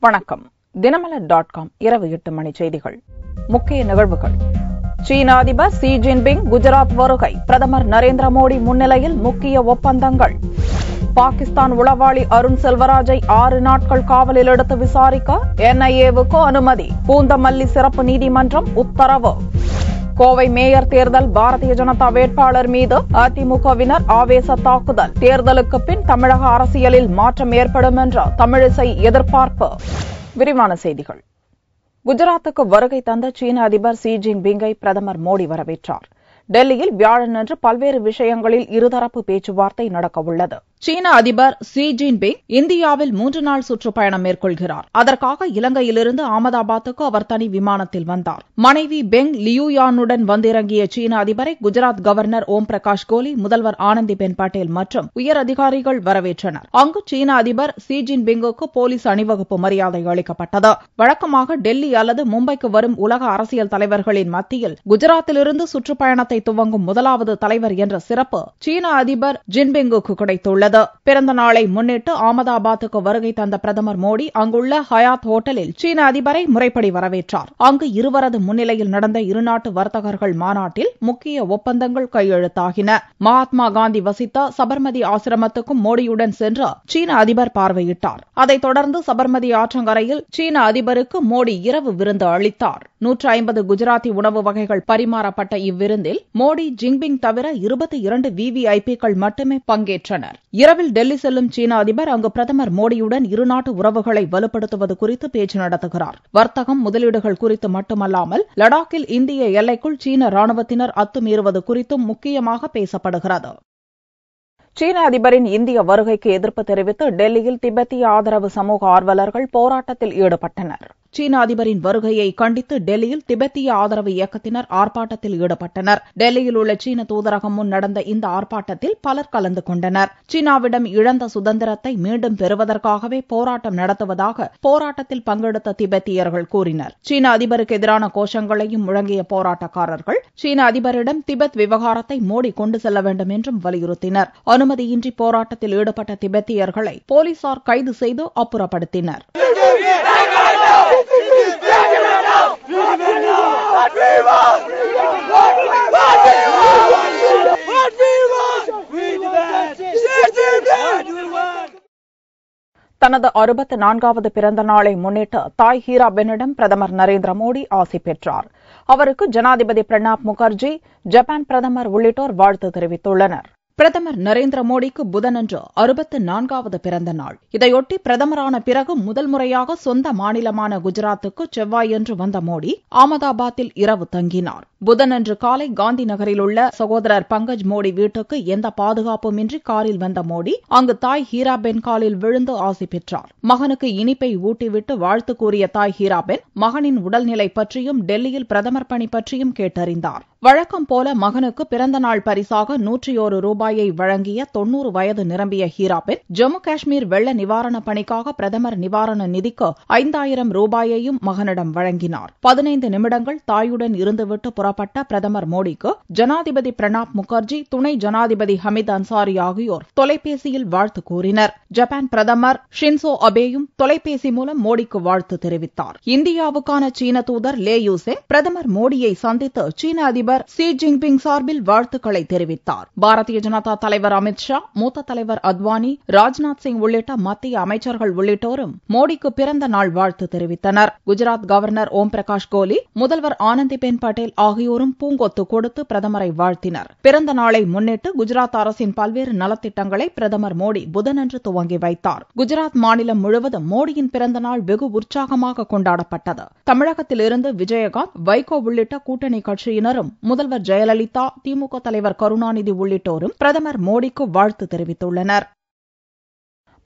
வணக்கம். தினமலர்.com இரவு 8 மணி செய்திகள். முக்கிய நிகழ்வுகள். சீன அதிபர் ஷி ஜின்பிங் குஜராத் வருகை. பிரதமர் நரேந்திர மோடி முன்னிலையில் முக்கிய ஒப்பந்தங்கள். பாகிஸ்தான் உளவாளி அருண் செல்வராஜை 6 நாட்கள் காவலில் எடுத்து விசாரிக்க NIA-வுக்கு அனுமதி. பூந்தமல்லி சிறப்பு நீதிமன்றம் உத்தரவு. கோவை மேயர் தேர்தல். பாரதிய ஜனதா வேட்பாளர் மீது அதிமுகவினர் ஆவேச தாக்குதல். தேர்தலுக்கு பின் தமிழக அரசியலில் மாற்றம் ஏற்படும் என்ற தமிழிசை எதிர்பார்ப்பு. விரிவான செய்திகள். குஜராத்துக்கு வருகை தந்த சீன அதிபர் ஷி ஜின்பிங்கை பிரதமர் மோடி வரவேற்றார். டெல்லியில் வியாழனன்று பல்வேறு விஷயங்களில் இருதரப்பு பேச்சுவார்த்தை நடக்கவுள்ளது. சீன அதிபர் ஷி ஜின்பிங் இந்தியாவில் 3 நாள் சுற்றுப்பயணம் மேற்கொள்கிறார். அதற்காக இலங்கையிலிருந்து அகமதாபாத்துக்கு அவர் தனி விமானத்தில் வந்தார். மனைவி பெங் லியூயானுடன் வந்திறங்கிய சீன அதிபரை குஜராத் கவர்னர் ஓம் பிரகாஷ் கோலி, முதல்வர் ஆனந்திபென் பட்டேல் மற்றும் உயர் அதிகாரிகள் வரவேற்றனர். அங்கு சீன அதிபர் ஷி ஜின்பிங்குக்கு போலீஸ் அணிவகுப்பு மரியாதை அளிக்கப்பட்டது. வழக்கமாக டெல்லி அல்லது மும்பைக்கு வரும் உலக அரசியல் தலைவர்களின் மத்தியில் குஜராத்திலிருந்து சுற்றுப்பயணத்தை துவங்கும் முதலாவது தலைவர் என்ற சிறப்பு சீன அதிபர் ஜின்பிங்குக்கு கிடைத்துள்ளது. பிறந்த நாளை முன்னிட்டு அகமதாபாத்துக்கு வருகை தந்த பிரதமர் மோடி அங்குள்ள ஹயாத் ஹோட்டலில் சீன அதிபரை முறைப்படி வரவேற்றார். அங்கு இருவரது முன்னிலையில் நடந்த இருநாட்டு வர்த்தகர்கள் மாநாட்டில் முக்கிய ஒப்பந்தங்கள் கையெழுத்தாகின. மகாத்மா காந்தி வசித்த சபர்மதி ஆசிரமத்துக்கும் மோடியுடன் சென்று சீன அதிபர் பார்வையிட்டார். அதைத் தொடர்ந்து சபர்மதி ஆற்றங்கரையில் சீன அதிபருக்கு மோடி இரவு விருந்து அளித்தார். 150 குஜராத்தி உணவு வகைகள் பரிமாறப்பட்ட இவ்விருந்தில் மோடி, ஜின்பிங் தவிர 22 VVIP-க்கள் மட்டுமே பங்கேற்றனர். இரவில் டெல்லி செல்லும் சீன அதிபர் அங்கு பிரதமர் மோடியுடன் இருநாட்டு உறவுகளை வலுப்படுத்துவது குறித்து பேச்சு நடத்துகிறார். வர்த்தகம், முதலீடுகள் குறித்து மட்டுமல்லாமல் லடாக்கில் இந்திய எல்லைக்குள் சீன ராணுவத்தினர் அத்துமீறுவது குறித்தும் முக்கியமாக பேசப்படுகிறது. சீன அதிபரின் இந்திய வருகைக்கு எதிர்ப்பு தெரிவித்து டெல்லியில் திபெத்திய ஆதரவு சமூக ஆர்வலர்கள் போராட்டத்தில் ஈடுபட்டனர். சீன அதிபரின் வருகையை கண்டித்து டெல்லியில் திபெத்திய ஆதரவு இயக்கத்தினர் ஆர்ப்பாட்டத்தில் ஈடுபட்டனர். டெல்லியில் உள்ள சீன தூதரகம் முன் நடந்த இந்த ஆர்ப்பாட்டத்தில் பலர் கலந்து கொண்டனர். சீனாவிடம் இழந்த சுதந்திரத்தை மீண்டும் பெறுவதற்காகவே போராட்டம் நடத்துவதாக போராட்டத்தில் பங்கெடுத்த திபெத்தியர்கள் கூறினர். சீன அதிபருக்கு எதிரான கோஷங்களையும் முழங்கிய போராட்டக்காரர்கள் சீன அதிபரிடம் திபெத் விவகாரத்தை மோடி கொண்டு செல்ல வேண்டும் என்றும் வலியுறுத்தினர். அனுமதியின்றி போராட்டத்தில் ஈடுபட்ட திபெத்தியர்களை போலீசார் கைது செய்து அப்புறப்படுத்தினர். தனது 64வது பிறந்த நாளை முன்னிட்டு தாய் ஹீராபென்னிடம் பிரதமர் நரேந்திர மோடி ஆசி பெற்றார். அவருக்கு ஜனாதிபதி பிரணாப் முகர்ஜி, ஜப்பான் பிரதமர் உள்ளிட்டோர் வாழ்த்து தெரிவித்துள்ளனர். பிரதமர் நரேந்திர மோடிக்கு புதனன்று 64வது பிறந்த நாள். இதையொட்டி பிரதமரான பிறகு முதல் முறையாக சொந்த மாநிலமான குஜராத்துக்கு செவ்வாயன்று வந்த மோடி அகமதாபாத்தில் இரவு தங்கினார். புதனன்று காலை காந்தி நகரில் உள்ள சகோதரர் பங்கஜ் மோடி வீட்டுக்கு எந்த பாதுகாப்புமின்றி காரில் வந்த மோடி அங்கு தாய் ஹீராபென் காலில் விழுந்து ஆசி பெற்றார். மகனுக்கு இனிப்பை ஊட்டிவிட்டு வாழ்த்து கூறிய தாய் ஹீராபென் மகனின் உடல்நிலை பற்றியும் டெல்லியில் பிரதமர் பணி பற்றியும் கேட்டறிந்தார். வழக்கம் போல மகனுக்கு பிறந்த நாள் பரிசாக 101 ரூபாயை வழங்கிய 90 வயது நிரம்பிய ஹீராபென் ஜம்மு காஷ்மீர் வெள்ள நிவாரணப் பணிக்காக பிரதமர் நிவாரண நிதிக்கு 5000 ரூபாயையும் மகனிடம் வழங்கினார். 15 நிமிடங்கள் தாயுடன் இருந்துவிட்டு புறப்பட்ட பிரதமர் மோடிக்கு ஜனாதிபதி பிரணாப் முகர்ஜி, துணை ஜனாதிபதி ஹமீத் அன்சாரி ஆகியோர் தொலைபேசியில் வாழ்த்து கூறினர். ஜப்பான் பிரதமர் ஷின்சோ அபேயும் தொலைபேசி மூலம் மோடிக்கு வாழ்த்து தெரிவித்தார். இந்தியாவுக்கான சீன தூதர் லே யூசெங் பிரதமர் மோடியை சந்தித்து சீன அதிபர் ஷி ஜின்பிங் சார்பில் வாழ்த்துக்களை தெரிவித்தார். பாரதிய ஜனதா தலைவர் அமித் ஷா, மூத்த தலைவர் அத்வானி, ராஜ்நாத் சிங் உள்ளிட்ட மத்திய அமைச்சர்கள் உள்ளிட்டோரும் மோடிக்கு பிறந்த நாள் வாழ்த்து தெரிவித்தனர். குஜராத் கவர்னர் ஓம் பிரகாஷ் கோலி, முதல்வர் ஆனந்திபென் பட்டேல் ஆகியோரும் பூங்கொத்து கொடுத்து பிரதமரை வாழ்த்தினர். பிறந்த நாளை முன்னிட்டு குஜராத் அரசின் பல்வேறு நலத்திட்டங்களை பிரதமர் மோடி புதனன்று துவங்கி வைத்தார். குஜராத் மாநிலம் முழுவதும் மோடியின் பிறந்த நாள் வெகு உற்சாகமாக கொண்டாடப்பட்டது. தமிழகத்திலிருந்து விஜயகாந்த், வைகோ உள்ளிட்ட கூட்டணி கட்சியினரும், முதல்வர் ஜெயலலிதா, திமுக தலைவர் கருணாநிதி உள்ளிட்டோரும் பிரதமர் மோடிக்கு வாழ்த்து தெரிவித்துள்ளனர்.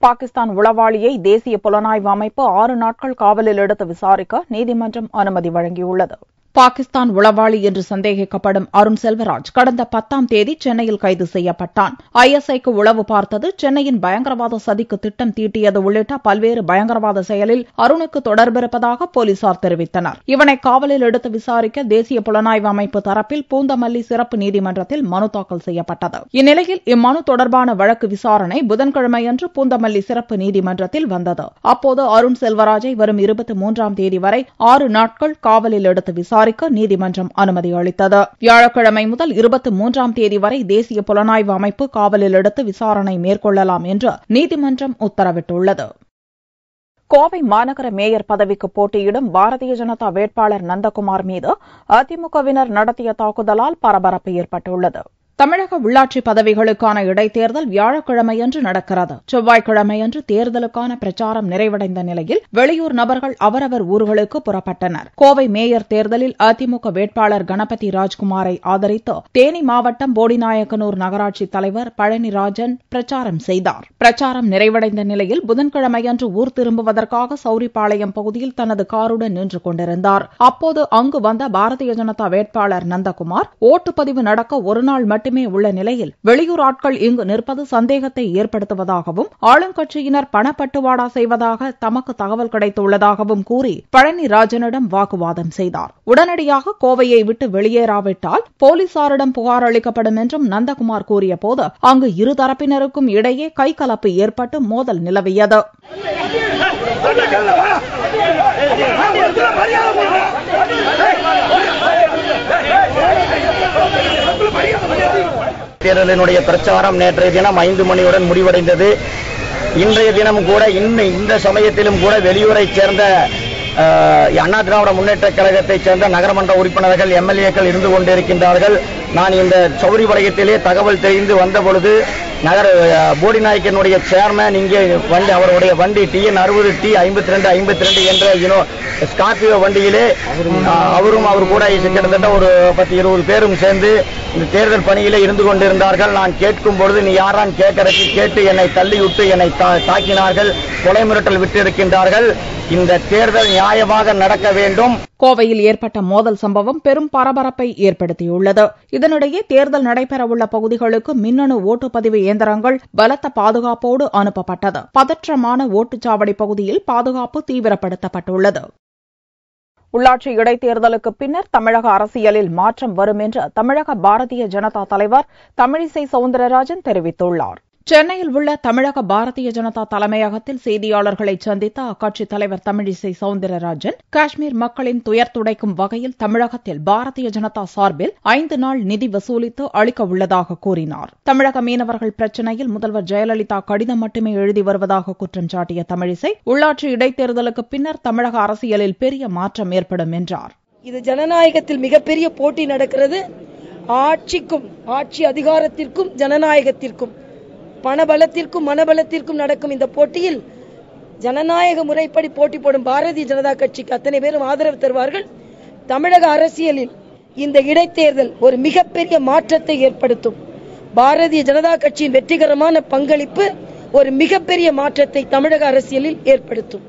பாகிஸ்தான் உளவாளியை தேசிய புலனாய்வு அமைப்பு 6 நாட்கள் காவலில் எடுத்து விசாரிக்க நீதிமன்றம் அனுமதி வழங்கியுள்ளது. பாகிஸ்தான் உளவாளி என்று சந்தேகிக்கப்படும் அருண் செல்வராஜ் கடந்த 10ஆம் தேதி சென்னையில் கைது செய்யப்பட்டான். ஐஎஸ்ஐக்கு உளவு பார்த்தது, சென்னையின் பயங்கரவாத சதிக்கு திட்டம் தீட்டியது உள்ளிட்ட பல்வேறு பயங்கரவாத செயலில் அருணுக்கு தொடர்பிருப்பதாக போலீசார் தெரிவித்தனர். இவனை காவலில் எடுத்து விசாரிக்க தேசிய புலனாய்வு அமைப்பு தரப்பில் பூந்தமல்லி சிறப்பு நீதிமன்றத்தில் மனு தாக்கல் செய்யப்பட்டது. இந்நிலையில் இம்மனு தொடர்பான வழக்கு விசாரணை புதன்கிழமையன்று பூந்தமல்லி சிறப்பு நீதிமன்றத்தில் வந்தது. அப்போது அருண் செல்வராஜை வரும் 23ஆம் தேதி வரை 6 நாட்கள் காவலில் எடுத்து விசாரிக்க நீதிமன்றம் அனுமதி அளித்தது. வியாழக்கிழமை முதல் 23ஆம் தேதி வரை தேசிய புலனாய்வு அமைப்பு காவலில் எடுத்து விசாரணை மேற்கொள்ளலாம் என்று நீதிமன்றம் உத்தரவிட்டுள்ளது. கோவை மாநகர மேயர் பதவிக்கு போட்டியிடும் பாரதிய ஜனதா வேட்பாளர் நந்தகுமார் மீது அதிமுகவினர் நடத்திய தாக்குதலால் பரபரப்பு ஏற்பட்டுள்ளது. தமிழக உள்ளாட்சி பதவிகளுக்கான இடைத்தேர்தல் வியாழக்கிழமையன்று நடக்கிறது. செவ்வாய்க்கிழமையன்று தேர்தலுக்கான பிரச்சாரம் நிறைவடைந்த நிலையில் வெளியூர் நபர்கள் அவரவர் ஊர்களுக்கு புறப்பட்டனர். கோவை மேயர் தேர்தலில் அதிமுக வேட்பாளர் கணபதி ராஜ்குமாரை ஆதரித்து தேனி மாவட்டம் போடிநாயக்கனூர் நகராட்சி தலைவர் பழனிராஜன் பிரச்சாரம் செய்தார். பிரச்சாரம் நிறைவடைந்த நிலையில் புதன்கிழமையன்று ஊர் திரும்புவதற்காக சௌரிபாளையம் பகுதியில் தனது காருடன் நின்று கொண்டிருந்தார். அப்போது அங்கு வந்த பாரதிய ஜனதா வேட்பாளர் நந்தகுமார் ஓட்டுப்பதிவு நடக்க ஒருநாள் மட்டுமே உள்ள நிலையில் வெளியூர் ஆட்கள் இங்கு நிற்பது சந்தேகத்தை ஏற்படுத்துவதாகவும் ஆளுங்கட்சியினர் பணப்பட்டுவாடா செய்வதாக தமக்கு தகவல் கிடைத்துள்ளதாகவும் கூறி பழனிராஜனிடம் வாக்குவாதம் செய்தார். உடனடியாக கோவையை விட்டு வெளியேறாவிட்டால் போலீசாரிடம் புகார் அளிக்கப்படும் என்றும் நந்தகுமார் கூறியபோது அங்கு இருதரப்பினருக்கும் இடையே கைகலப்பு ஏற்பட்டு மோதல் நிலவியது. தேர்தலினுடைய பிரச்சாரம் நேற்றைய தினம் 5 மணியுடன் முடிவடைந்தது. இன்றைய தினமும் கூட இந்த சமயத்திலும் கூட வெளியூரைச் சேர்ந்த அண்ணா திராவிட முன்னேற்ற கழகத்தைச் சேர்ந்த நகரமன்ற உறுப்பினர்கள், எம்எல்ஏக்கள் இருந்து கொண்டிருக்கின்றார்கள். நான் இந்த சௌரிபாளையத்திலே தகவல் தெரிந்து வந்தபொழுது போடிநாயக்கனுடைய சேர்மன் இங்கே வண்டி, அவருடைய வண்டி TN 60 T5252 என்ற ஸ்கார்பியோ வண்டியிலே அவரும் அவர் கூட கிட்டத்தட்ட ஒரு 10-20 பேரும் சேர்ந்து இந்த தேர்தல் பணியிலே இருந்து கொண்டிருந்தார்கள். நான் கேட்கும் பொழுது நீ யாரான் கேட்டு என்னை தள்ளிவிட்டு என்னை தாக்கினார்கள், கொலை மிரட்டல் விட்டிருக்கின்றார்கள். இந்த தேர்தல் நியாயமாக நடக்க வேண்டும். கோவையில் ஏற்பட்ட மோதல் சம்பவம் பெரும் பரபரப்பை ஏற்படுத்தியுள்ளது. இதனிடையே தேர்தல் நடைபெறவுள்ள பகுதிகளுக்கு மின்னணு ஓட்டுப்பதிவு இயந்திரங்கள் பலத்த பாதுகாப்போடு அனுப்பப்பட்டது. பதற்றமான ஓட்டுச்சாவடி பகுதியில் பாதுகாப்பு தீவிரப்படுத்தப்பட்டுள்ளது. உள்ளாட்சி இடைத்தேர்தலுக்கு பின்னர் தமிழக அரசியலில் மாற்றம் வரும் என்று தமிழக பாரதிய ஜனதா தலைவர் தமிழிசை சவுந்தரராஜன் தெரிவித்துள்ளார். சென்னையில் உள்ள தமிழக பாரதிய ஜனதா தலைமையகத்தில் செய்தியாளர்களை சந்தித்த அக்கட்சித் தலைவர் தமிழிசை சவுந்தரராஜன் காஷ்மீர் மக்களின் துயர் துடைக்கும் வகையில் தமிழகத்தில் பாரதிய ஜனதா சார்பில் 5 நாள் நிதி வசூலித்து அளிக்க உள்ளதாக கூறினார். தமிழக மீனவர்கள் பிரச்சினையில் முதல்வர் ஜெயலலிதா கடிதம் மட்டுமே எழுதி வருவதாக குற்றம் சாட்டிய தமிழிசை உள்ளாட்சி இடைத்தேர்தலுக்கு பின்னர் தமிழக அரசியலில் பெரிய மாற்றம் ஏற்படும் என்றார். இது ஜனநாயகத்தில் மிகப்பெரிய போட்டி நடக்கிறது. ஆட்சி அதிகாரத்திற்கும் ஜனநாயகத்திற்கும், பணபலத்திற்கும் மனபலத்திற்கும் நடக்கும் இந்த போட்டியில் ஜனநாயக முறைப்படி போட்டி போடும் பாரதிய ஜனதா கட்சிக்கு அத்தனை பேரும் ஆதரவு தருவார்கள். தமிழக அரசியலில் இந்த இடைத்தேர்தல் ஒரு மிகப்பெரிய மாற்றத்தை ஏற்படுத்தும். பாரதிய ஜனதா கட்சியின் வெற்றிகரமான பங்களிப்பு ஒரு மிகப்பெரிய மாற்றத்தை தமிழக அரசியலில் ஏற்படுத்தும்.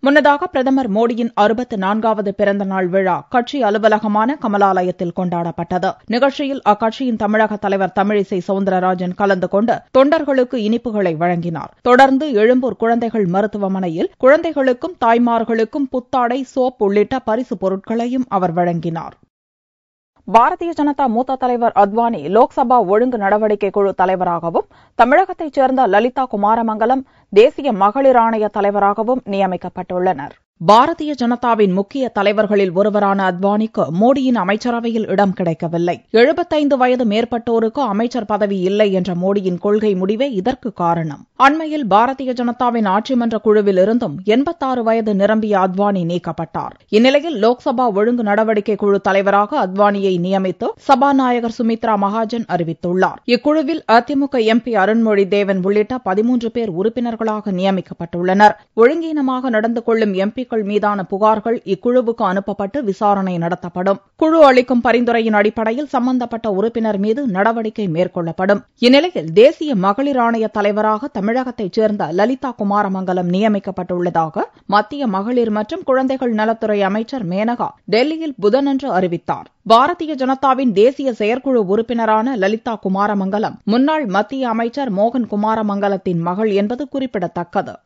முன்னதாக பிரதமர் மோடியின் 64வது பிறந்த நாள் விழா கட்சி அலுவலகமான கமலாலயத்தில் கொண்டாடப்பட்டது. நிகழ்ச்சியில் அக்கட்சியின் தமிழக தலைவர் தமிழிசை சவுந்தரராஜன் கலந்து கொண்டு தொண்டர்களுக்கு இனிப்புகளை வழங்கினார். தொடர்ந்து எழும்பூர் குழந்தைகள் மருத்துவமனையில் குழந்தைகளுக்கும் தாய்மார்களுக்கும் புத்தாடை, சோப் உள்ளிட்ட பரிசு பொருட்களையும் அவர் வழங்கினார். பாரதிய ஜனதா மூத்த தலைவர் அத்வானி லோக்சபா ஒழுங்கு நடவடிக்கை குழு தலைவராகவும், தமிழகத்தைச் சேர்ந்த லலிதா குமாரமங்கலம் தேசிய மகளிர் ஆணைய தலைவராகவும் நியமிக்கப்பட்டுள்ளனர். பாரதிய ஜனதாவின் முக்கிய தலைவர்களில் ஒருவரான அத்வானிக்கு மோடியின் அமைச்சரவையில் இடம் கிடைக்கவில்லை. 75 வயது மேற்பட்டோருக்கு அமைச்சர் பதவி இல்லை என்ற மோடியின் கொள்கை முடிவே இதற்கு காரணம். அண்மையில் பாரதிய ஜனதாவின் ஆட்சிமன்ற குழுவில் இருந்தும் 86 வயது நிரம்பிய அத்வானி நீக்கப்பட்டார். இந்நிலையில் லோக்சபா ஒழுங்கு நடவடிக்கை குழு தலைவராக அத்வானியை நியமித்து சபாநாயகர் சுமித்ரா மகாஜன் அறிவித்துள்ளார். இக்குழுவில் அதிமுக MP அருண்மொழி தேவன் உள்ளிட்ட 13 பேர் உறுப்பினர்களாக நியமிக்கப்பட்டுள்ளனர். ஒழுங்கீனமாக நடந்து கொள்ளும் MP எம்பிக்கள் மீதான புகார்கள் இக்குழுவுக்கு அனுப்பப்பட்டு விசாரணை நடத்தப்படும். குழு அளிக்கும் பரிந்துரையின் அடிப்படையில் சம்பந்தப்பட்ட உறுப்பினர் மீது நடவடிக்கை மேற்கொள்ளப்படும். இந்நிலையில் தேசிய மகளிர் ஆணைய தலைவராக தமிழகத்தைச் சேர்ந்த லலிதா குமாரமங்கலம் நியமிக்கப்பட்டுள்ளதாக மத்திய மகளிர் மற்றும் குழந்தைகள் நலத்துறை அமைச்சர் மேனகா டெல்லியில் புதனன்று அறிவித்தார். பாரதிய ஜனதாவின் தேசிய செயற்குழு உறுப்பினரான லலிதா குமாரமங்கலம் முன்னாள் மத்திய அமைச்சர் மோகன் குமாரமங்கலத்தின் மகள் என்பது குறிப்பிடத்தக்கது.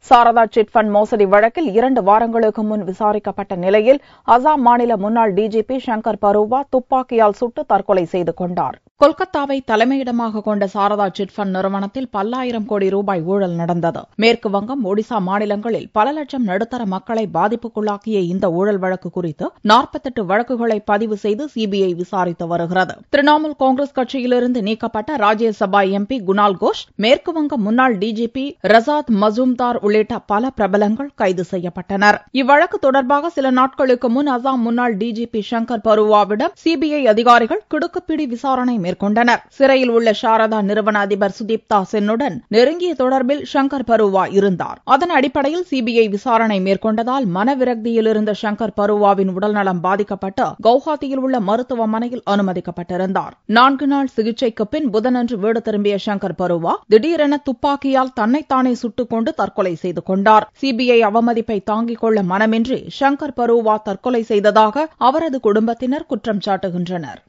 சாரதா சிட்பண்ட் மோசடி வழக்கில் 2 வாரங்களுக்கு முன் விசாரிக்கப்பட்ட நிலையில் அசாம் மாநில முன்னாள் டிஜிபி சங்கர் பருவா துப்பாக்கியால் சுட்டு தற்கொலை செய்து கொண்டார். கொல்கத்தாவை தலைமையிடமாக கொண்ட சாரதா சிட்பண்ட் நிறுவனத்தில் பல்லாயிரம் கோடி ரூபாய் ஊழல் நடந்தது. மேற்கு வங்கம், ஒடிசா மாநிலங்களில் பல லட்சம் நடுத்தர மக்களை பாதிப்புக்குள்ளாக்கிய இந்த ஊழல் வழக்கு குறித்து 48 வழக்குகளை பதிவு செய்து சிபிஐ விசாரித்து வருகிறது. திரிணாமுல் காங்கிரஸ் கட்சியிலிருந்து நீக்கப்பட்ட ராஜ்யசபா எம்பி குணால் கோஷ், மேற்கு வங்கம் முன்னாள் டிஜிபி ரசாத் மசூம்தார் உள்ளிட்ட பல பிரபலங்கள் கைது செய்யப்பட்டனர். இவ்வழக்கு தொடர்பாக சில நாட்களுக்கு முன் அசாம் முன்னாள் டிஜிபி சங்கர் பருவாவிடம் சிபிஐ அதிகாரிகள் கிடுக்குப்பிடி விசாரணை மேற்கொண்டனர். சிறையில் உள்ள சாரதா நிறுவன அதிபர் சுதீப்தா சென்னுடன் நெருங்கிய தொடர்பில் சங்கர் பருவா இருந்தார். அதன் அடிப்படையில் சிபிஐ விசாரணை மேற்கொண்டதால் மனவிரக்தியில் இருந்த சங்கர் பருவாவின் உடல்நலம் பாதிக்கப்பட்டு கவுஹாத்தியில் உள்ள மருத்துவமனையில் அனுமதிக்கப்பட்டிருந்தார். 4 நாள் சிகிச்சைக்கு பின் புதனன்று வீடு திரும்பிய சங்கர் பருவா திடீரென துப்பாக்கியால் தன்னைத்தானே சுட்டுக் கொண்டு தற்கொலை செய்து கொண்டார். சிபிஐ அவமதிப்பை தாங்கிக் கொள்ள மனமின்றி சங்கர் பருவா தற்கொலை செய்ததாக அவரது குடும்பத்தினர் குற்றம் சாட்டுகின்றனர்.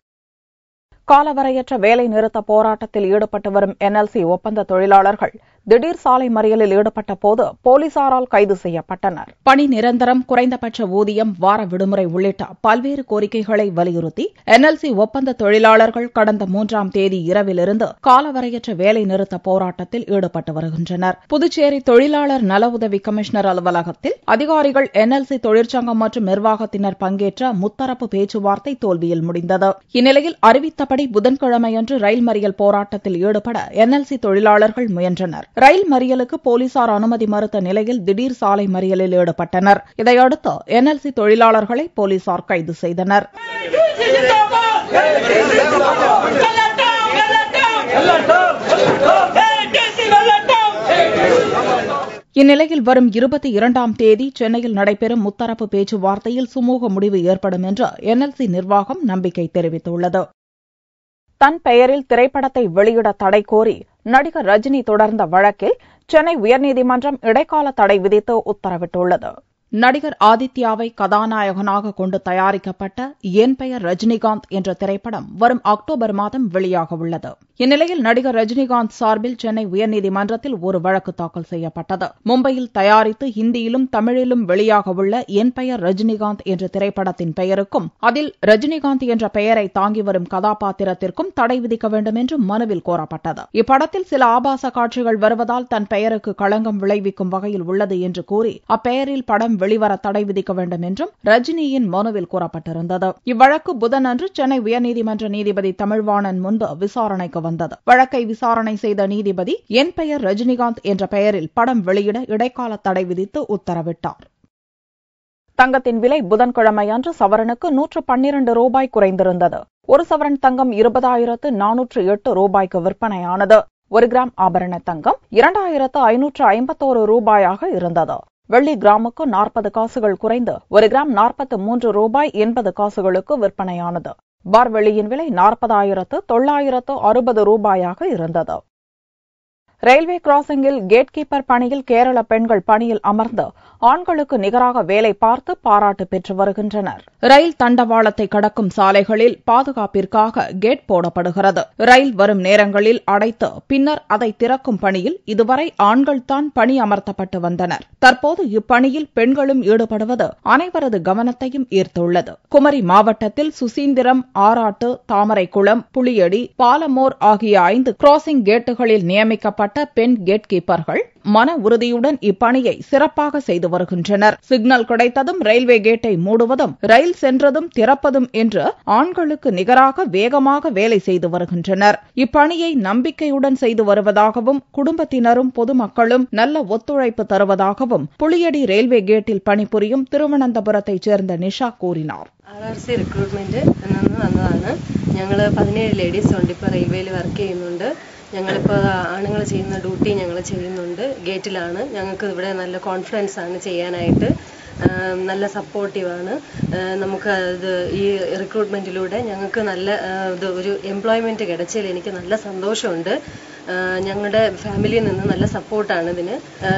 காலவரையற்ற வேலை நிறுத்த போராட்டத்தில் ஈடுபட்டு வரும் என்எல்சி ஒப்பந்த தொழிலாளர்கள் திடீர் சாலை மறியலில் ஈடுபட்ட போது போலீசாரால் கைது செய்யப்பட்டனர். பணி நிரந்தரம், குறைந்தபட்ச ஊதியம், வார விடுமுறை உள்ளிட்ட பல்வேறு கோரிக்கைகளை வலியுறுத்தி என்எல்சி ஒப்பந்த தொழிலாளர்கள் கடந்த 3ஆம் தேதி இரவிலிருந்து காலவரையற்ற வேலை நிறுத்த போராட்டத்தில் ஈடுபட்டு வருகின்றனர். புதுச்சேரி தொழிலாளர் நல உதவி கமிஷனர் அலுவலகத்தில் அதிகாரிகள், என்எல்சி தொழிற்சங்கம் மற்றும் நிர்வாகத்தினர் பங்கேற்ற முத்தரப்பு பேச்சுவார்த்தை தோல்வியில் முடிந்தது. இந்நிலையில் அறிவித்தபடி புதன்கிழமையன்று ரயில் மறியல் போராட்டத்தில் ஈடுபட என்எல்சி தொழிலாளர்கள் முயன்றனர். ரயில் மறியலுக்கு போலீசார் அனுமதி மறுத்த நிலையில் திடீர் சாலை மறியலில் ஈடுபட்டனர். இதையடுத்து என்எல்சி தொழிலாளர்களை போலீசார் கைது செய்தனர். இந்நிலையில் வரும் 22ஆம் தேதி சென்னையில் நடைபெறும் முத்தரப்பு பேச்சுவார்த்தையில் சுமூக முடிவு ஏற்படும் என்று என்எல்சி நிர்வாகம் நம்பிக்கை தெரிவித்துள்ளது. தன் பெயரில் திரைப்படத்தை வெளியிட தடை கோரி நடிகர் ரஜினி தொடர்ந்த வழக்கில் சென்னை உயர்நீதிமன்றம் இடைக்கால தடை விதித்து உத்தரவிட்டுள்ளது. நடிகர் ஆதித்யாவை கதாநாயகனாக கொண்டு தயாரிக்கப்பட்ட என் பெயர் ரஜினிகாந்த் என்ற திரைப்படம் வரும் அக்டோபர் மாதம் வெளியாக உள்ளது. இந்நிலையில் நடிகர் ரஜினிகாந்த் சார்பில் சென்னை உயர்நீதிமன்றத்தில் ஒரு வழக்கு தாக்கல் செய்யப்பட்டது. மும்பையில் தயாரித்து ஹிந்தியிலும் தமிழிலும் வெளியாக உள்ள என் பெயர் ரஜினிகாந்த் என்ற திரைப்படத்தின் பெயருக்கும் அதில் ரஜினிகாந்த் என்ற பெயரை தாங்கி வரும் கதாபாத்திரத்திற்கும் தடை விதிக்க வேண்டும் என்று மனுவில் கோரப்பட்டது. இப்படத்தில் சில ஆபாச காட்சிகள் வருவதால் தன் பெயருக்கு களங்கம் விளைவிக்கும் வகையில் உள்ளது என்று கூறி அப்பெயரில் படம் வெளிவர தடை விதிக்க வேண்டும் என்றும் ரஜினியின் மனுவில் கூறப்பட்டிருந்தது. இவ்வழக்கு புதனன்று சென்னை உயர்நீதிமன்ற நீதிபதி தமிழ்வாணன் முன்பு விசாரணைக்கு வந்தது. வழக்கை விசாரணை செய்த நீதிபதி என் பெயர் ரஜினிகாந்த் என்ற பெயரில் படம் வெளியிட இடைக்கால தடை விதித்து உத்தரவிட்டார். தங்கத்தின் விலை புதன்கிழமையன்று சவரனுக்கு 112 ரூபாய் குறைந்திருந்தது. ஒரு சவரன் தங்கம் 20,408 ரூபாய்க்கு விற்பனையானது. 1 கிராம் ஆபரண தங்கம் 2,551 ரூபாயாக இருந்தது. வெள்ளி கிராமுக்கு 40 காசுகள் குறைந்து 1 கிராம் 43 ரூபாய் 80 காசுகளுக்கு விற்பனையானது. பார் வெள்ளியின் விலை 40,960 ரூபாயாக இருந்தது. ரயில்வே கிராசிங்கில் கேட் கீப்பர் பணியில் கேரள பெண்கள் பணியில் அமர்ந்து ஆண்களுக்கு நிகராக வேலை பார்த்து பாராட்டு பெற்று வருகின்றனர். ரயில் தண்டவாளத்தை கடக்கும் சாலைகளில் பாதுகாப்பிற்காக கேட் போடப்படுகிறது. ரயில் வரும் நேரங்களில் அடைத்து பின்னர் அதை திறக்கும் பணியில் இதுவரை ஆண்கள்தான் பணி அமர்த்தப்பட்டு வந்தனர். தற்போது இப்பணியில் பெண்களும் ஈடுபடுவது அனைவரது கவனத்தையும் ஈர்த்துள்ளது. குமரி மாவட்டத்தில் சுசீந்திரம், ஆராட்டு, தாமரைக்குளம், புளியடி, பாலமோர் ஆகிய 5 கிராசிங் கேட்டுகளில் நியமிக்கப்பட்ட பெண் கேட் கீப்பர்கள் மன உறுதியுடன் இப்பணியை சிறப்பாக செய்து வருகின்றனர். சிக்னல் கிடைத்ததும் ரயில்வே கேட்டை மூடுவதும், ரயில் சென்றதும் திறப்பதும் என்று ஆண்களுக்கு நிகராக வேகமாக வேலை செய்து வருகின்றனர். இப்பணியை நம்பிக்கையுடன் செய்து வருவதாகவும் குடும்பத்தினரும் பொதுமக்களும் நல்ல ஒத்துழைப்பு தருவதாகவும் புளியடி ரயில்வே கேட்டில் பணிபுரியும் திருவனந்தபுரத்தைச் சேர்ந்த நிஷா கூறினார். RRC റിക്രൂട്ട്മെന്റ് വന്നതാണ്. ഞങ്ങൾ 17 ലേഡീസ് ഉണ്ട് ഇപ്പോൾ റെയിൽവേയിൽ വർക്ക് ചെയ്യുന്നുണ്ട്. ഞങ്ങളിപ്പോൾ ആണുങ്ങൾ ചെയ്യുന്ന ഡ്യൂട്ടി ഞങ്ങൾ ചെയ്യുന്നുണ്ട്. ഗേറ്റിലാണ്. ഞങ്ങൾക്ക് ഇവിടെ നല്ല കോൺഫിഡൻസ് ആണ് ചെയ്യാനായിട്ട്. നല്ല സപ്പോർട്ടീവാണ്. നമുക്ക് അത് ഈ റിക്രൂട്ട്മെന്റിലൂടെ ഞങ്ങൾക്ക് നല്ല ഒരു എംപ്ലോയ്മെന്റ് കിടച്ചതിൽ എനിക്ക് നല്ല സന്തോഷമുണ്ട്. ഞങ്ങളുടെ ഫാമിലിയിൽ നിന്ന് നല്ല സപ്പോർട്ടാണ് ഇതിന്.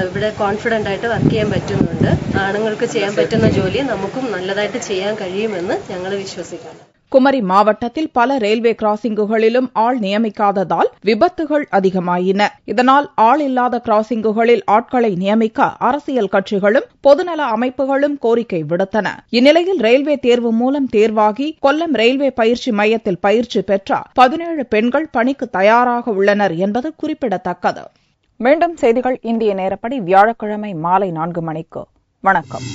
ഇവിടെ കോൺഫിഡൻ്റ് ആയിട്ട് വർക്ക് ചെയ്യാൻ പറ്റുന്നുണ്ട്. ആണുങ്ങൾക്ക് ചെയ്യാൻ പറ്റുന്ന ജോലി നമുക്കും നല്ലതായിട്ട് ചെയ്യാൻ കഴിയുമെന്ന് ഞങ്ങൾ വിശ്വസിക്കുന്നു. குமரி மாவட்டத்தில் பல ரயில்வே கிராசிங்குகளிலும் ஆள் நியமிக்காததால் விபத்துகள் அதிகமாயின. இதனால் ஆள் இல்லாத கிராசிங்குகளில் ஆட்களை நியமிக்க அரசியல் கட்சிகளும் பொதுநல அமைப்புகளும் கோரிக்கை விடுத்தன. இந்நிலையில் ரயில்வே தேர்வு மூலம் தேர்வாகி கொல்லம் ரயில்வே பயிற்சி மையத்தில் பயிற்சி பெற்ற 17 பெண்கள் பணிக்கு தயாராக உள்ளனர் என்பது குறிப்பிடத்தக்கது. மீண்டும் செய்திகள் இந்திய நேரப்படி வியாழக்கிழமை மாலை 4 மணிக்கு. வணக்கம்.